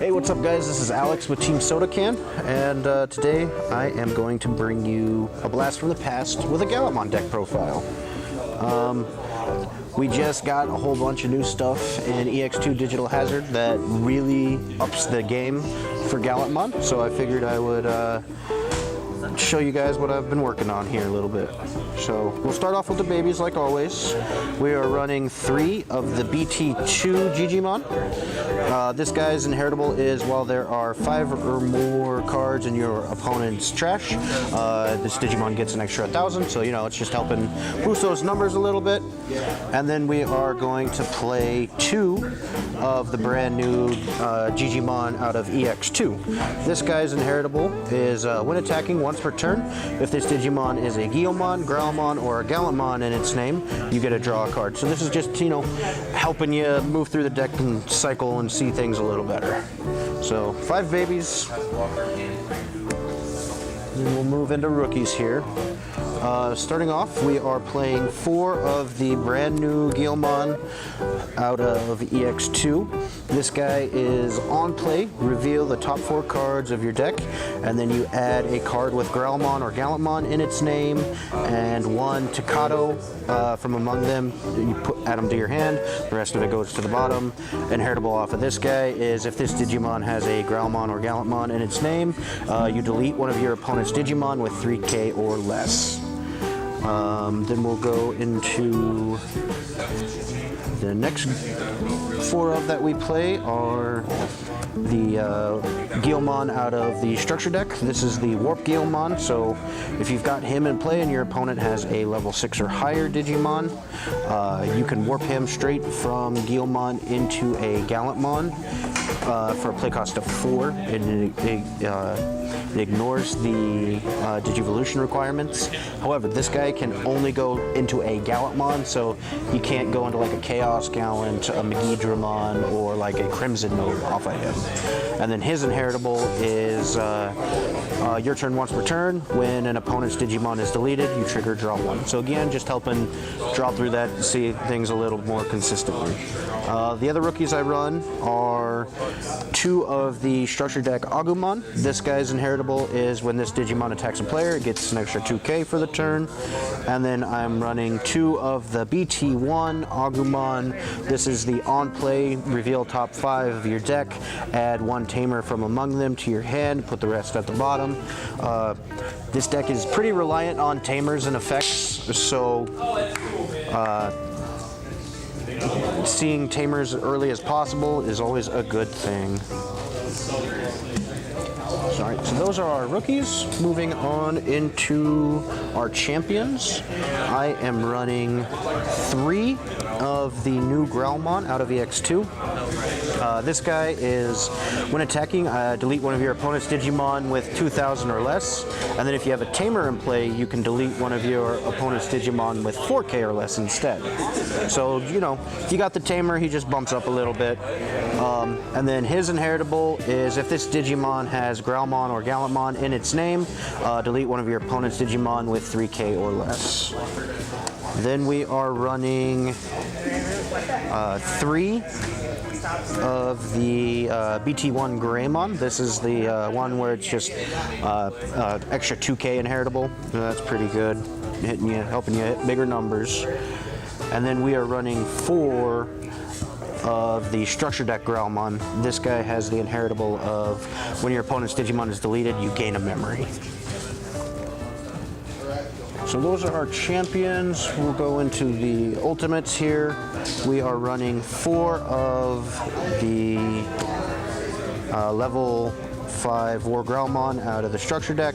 Hey, what's up guys? This is Alex with Team SodaKan, and today I am going to bring you a blast from the past with a Gallantmon deck profile. We just got a whole bunch of new stuff in EX2 Digital Hazard that really ups the game for Gallantmon, so I figured I would show you guys what I've been working on here a little bit. So we'll start off with the babies like always. We are running 3 of the BT2 Digimon. This guy's inheritable is while there are 5 or more cards in your opponent's trash, this Digimon gets an extra 1,000, so you know it's just helping boost those numbers a little bit. And then we are going to play 2 of the brand new Digimon out of EX2. This guy's inheritable is when attacking once per turn, if this Digimon is a Gallantmon, Growlmon, or a Gallantmon in its name, you get to draw a card. So this is just, you know, helping you move through the deck and cycle and see things a little better. So 5 babies. Then we'll move into rookies here. Starting off, we are playing 4 of the brand new Gallantmon out of EX2. This guy is on play. Reveal the top 4 cards of your deck, and then you add a card with Growlmon or Gallantmon in its name, and 1 Tocado from among them. You add them to your hand. The rest of it goes to the bottom. Inheritable off of this guy is if this Digimon has a Growlmon or Gallantmon in its name, you delete one of your opponent's Digimon with 3K or less. Then we'll go into the next 4 of that we play are the Gallantmon out of the structure deck. This is the Warp Gallantmon, so if you've got him in play and your opponent has a level 6 or higher Digimon, you can warp him straight from Gallantmon into a Gallantmon for a play cost of 4, and it ignores the Digivolution requirements. However, this guy can only go into a Gallantmon, so you can't go into like a Chaos Gallant, a Megidramon, or like a Crimson mode off of him. And then his inheritable is your turn once per turn. When an opponent's Digimon is deleted, you trigger draw 1. So again, just helping draw through that and see things a little more consistently. The other rookies I run are 2 of the structure deck Agumon. This guy's inheritable is when this Digimon attacks a player, it gets an extra 2K for the turn. And then I'm running 2 of the BT1 Agumon. This is the on-play, reveal top 5 of your deck, add 1 Tamer from among them to your hand, put the rest at the bottom. This deck is pretty reliant on Tamers and effects, so seeing Tamers as early as possible is always a good thing. Alright, so those are our rookies. Moving on into our champions. I am running 3 of the new Growlmon out of EX2. This guy is, when attacking, delete one of your opponent's Digimon with 2,000 or less, and then if you have a Tamer in play, you can delete one of your opponent's Digimon with 4K or less instead. So, you know, if you got the Tamer, he just bumps up a little bit. And then his inheritable is if this Digimon has Growlmon or Gallantmon in its name, delete one of your opponent's Digimon with 3K or less. Then we are running 3 of the BT1 Greymon. This is the one where it's just extra 2K inheritable. That's pretty good, helping you hit bigger numbers. And then we are running 4 of the structure deck Growlmon. This guy has the inheritable of when your opponent's Digimon is deleted, you gain a memory. So those are our champions. We'll go into the ultimates here. We are running 4 of the level 5 War Growlmon out of the structure deck.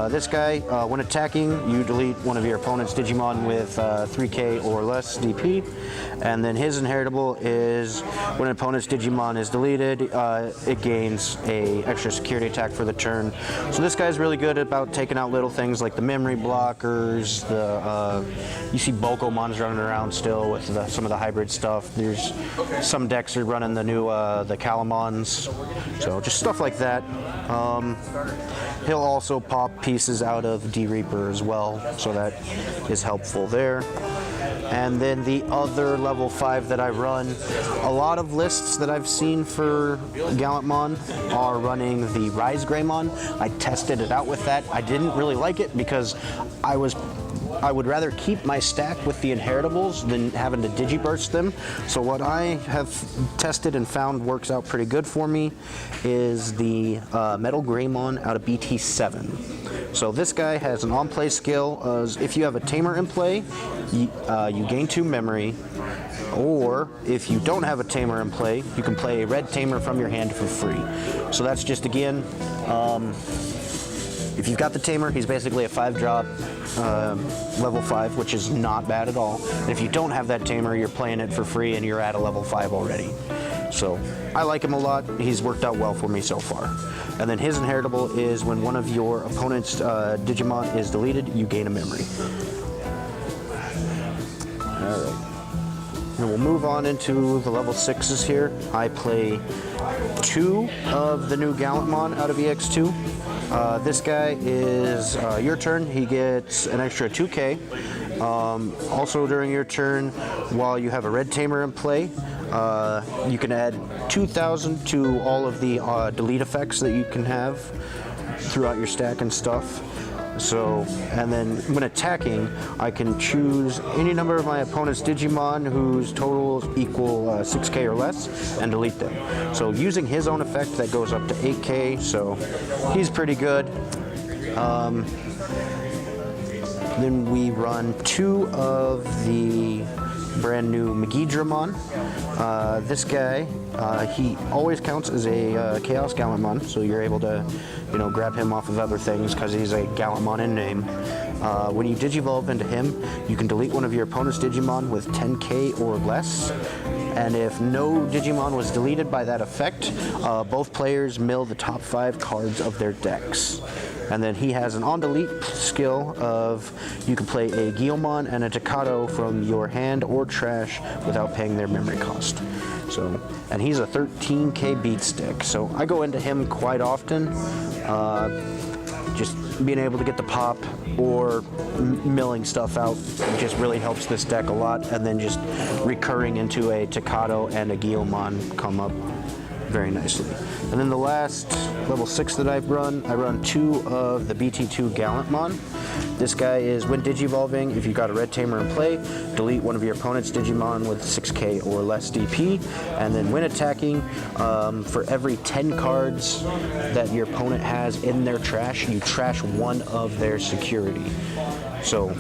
This guy, when attacking, you delete one of your opponent's Digimon with 3K or less DP. And then his inheritable is when an opponent's Digimon is deleted, it gains a extra security attack for the turn. So this guy's really good about taking out little things like the memory blockers. You see Bokomons running around still with some of the hybrid stuff. There's some decks are running the new the Calamons. So just stuff like that. He'll also pop pieces out of D-Reaper as well, so that is helpful there. And then the other level 5 that I run, a lot of lists that I've seen for Gallantmon are running the Rise Greymon. I tested it out with that. I didn't really like it because I would rather keep my stack with the inheritables than having to digiburst them. So what I have tested and found works out pretty good for me is the Metal Greymon out of BT7. So this guy has an on-play skill. If you have a tamer in play, you gain 2 memory. Or if you don't have a tamer in play, you can play a red tamer from your hand for free. So that's just, again, if you've got the tamer, he's basically a 5-drop level 5, which is not bad at all. And if you don't have that tamer, you're playing it for free and you're at a level 5 already. So I like him a lot. He's worked out well for me so far. And then his inheritable is when one of your opponent's Digimon is deleted, you gain a memory. Alright. And we'll move on into the level 6s here. I play 2 of the new Gallantmon out of EX2. This guy is your turn. He gets an extra 2K. Also during your turn, while you have a red tamer in play, you can add 2,000 to all of the delete effects that you can have throughout your stack and stuff. So, and then when attacking, I can choose any number of my opponent's Digimon whose totals equal 6K or less and delete them. So using his own effect, that goes up to 8K, so he's pretty good. Then we run 2 of the brand new Megidramon. This guy, he always counts as a Chaos Gallantmon, so you're able to, grab him off of other things because he's a Gallantmon in name. When you Digivolve into him, you can delete one of your opponent's Digimon with 10K or less. And if no Digimon was deleted by that effect, both players mill the top 5 cards of their decks. And then he has an on-delete skill of you can play a Gallantmon and a Takato from your hand or trash without paying their memory cost. So, and he's a 13K beat stick, so I go into him quite often. Just being able to get the pop or milling stuff out just really helps this deck a lot, and then just recurring into a Takato and a Gallantmon come up very nicely. And then the last level 6 that I run 2 of the BT2 Gallantmon. This guy is, when Digivolving, if you've got a red tamer in play, delete one of your opponent's Digimon with 6K or less DP. And then when attacking, for every 10 cards that your opponent has in their trash, you trash one of their security. So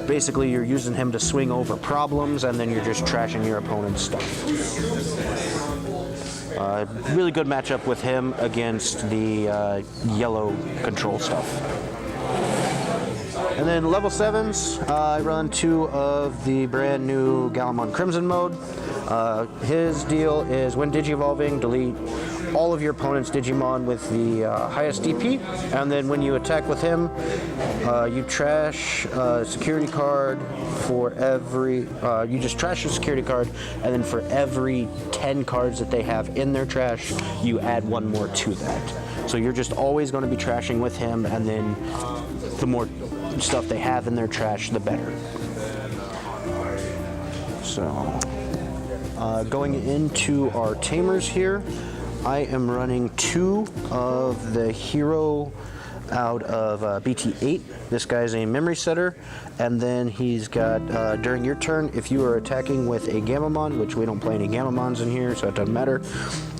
basically you're using him to swing over problems, and then you're just trashing your opponent's stuff. Really good matchup with him against the yellow control stuff. And then level 7s, I run 2 of the brand new Gallantmon Crimson mode. His deal is when Digivolving, delete all of your opponent's Digimon with the highest DP, and then when you attack with him, you trash a security card for every, you just trash a security card, and then for every 10 cards that they have in their trash, you add 1 more to that. So you're just always going to be trashing with him, and then the more stuff they have in their trash, the better. So, going into our tamers here, I am running 2 of the hero out of BT8. This guy's a memory setter, and then he's got, during your turn, if you are attacking with a Gammamon, which we don't play any Gammamons in here, so it doesn't matter,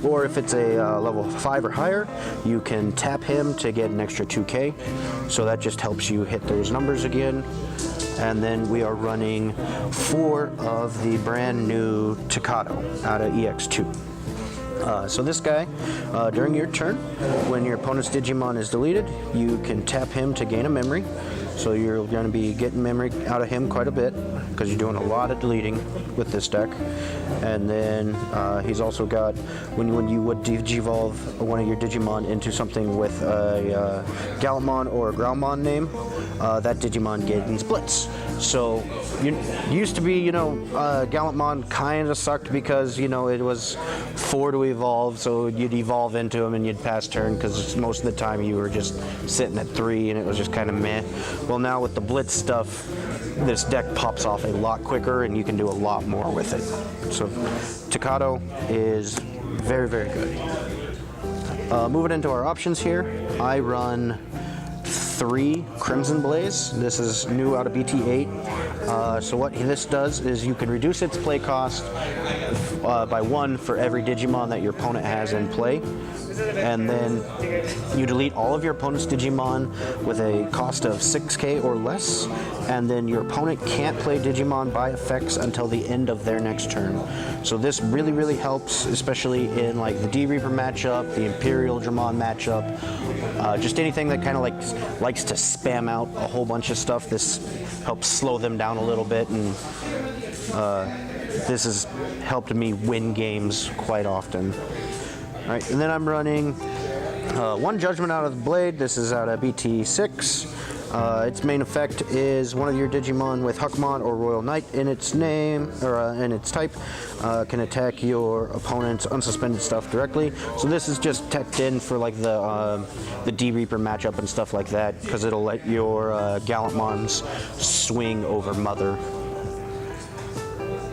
or if it's a level 5 or higher, you can tap him to get an extra 2K, so that just helps you hit those numbers again. And then we are running 4 of the brand new Takato out of EX2. So this guy, during your turn, when your opponent's Digimon is deleted, you can tap him to gain a memory. So you're going to be getting memory out of him quite a bit, because you're doing a lot of deleting with this deck. And then he's also got, when you would Digivolve one of your Digimon into something with a Gallantmon or a Groundmon name, that Digimon gains Blitz. So you used to be, Gallantmon kind of sucked because, it was 4 to evolve, so you'd evolve into him and you'd pass turn, because most of the time you were just sitting at 3 and it was just kind of meh. Well, now with the Blitz stuff, this deck pops off a lot quicker and you can do a lot more with it. So Tocado is very, very good. Moving into our options here, I run 3 Crimson Blaze. This is new out of BT8. So what this does is you can reduce its play cost by 1 for every Digimon that your opponent has in play. And then you delete all of your opponent's Digimon with a cost of 6k or less, and then your opponent can't play Digimon by effects until the end of their next turn. So this really, really helps, especially in like the D-Reaper matchup, the Imperial Dramon matchup, just anything that kind of likes to spam out a whole bunch of stuff. This helps slow them down a little bit, and this has helped me win games quite often. All right, and then I'm running 1 Judgment out of the Blade. This is out of BT6. Its main effect is one of your Digimon with Huckmon or Royal Knight in its name, or in its type, can attack your opponent's unsuspended stuff directly. So this is just teched in for like the D-Reaper matchup and stuff like that, because it'll let your Gallantmons swing over Mother.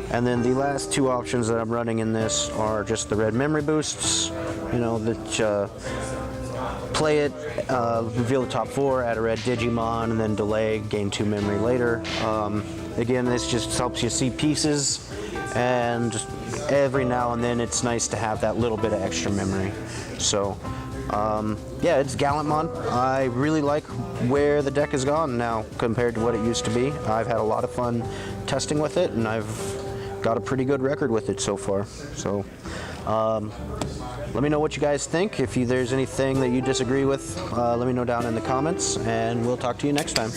And then the last 2 options that I'm running in this are just the red memory boosts, you know, that play it, reveal the top 4, add a red Digimon, and then delay, gain 2 memory later. Again, this just helps you see pieces, and every now and then it's nice to have that little bit of extra memory. So, yeah, it's Gallantmon. I really like where the deck has gone now compared to what it used to be. I've had a lot of fun testing with it, and I've got a pretty good record with it so far. So let me know what you guys think. If there's anything that you disagree with, let me know down in the comments, and we'll talk to you next time.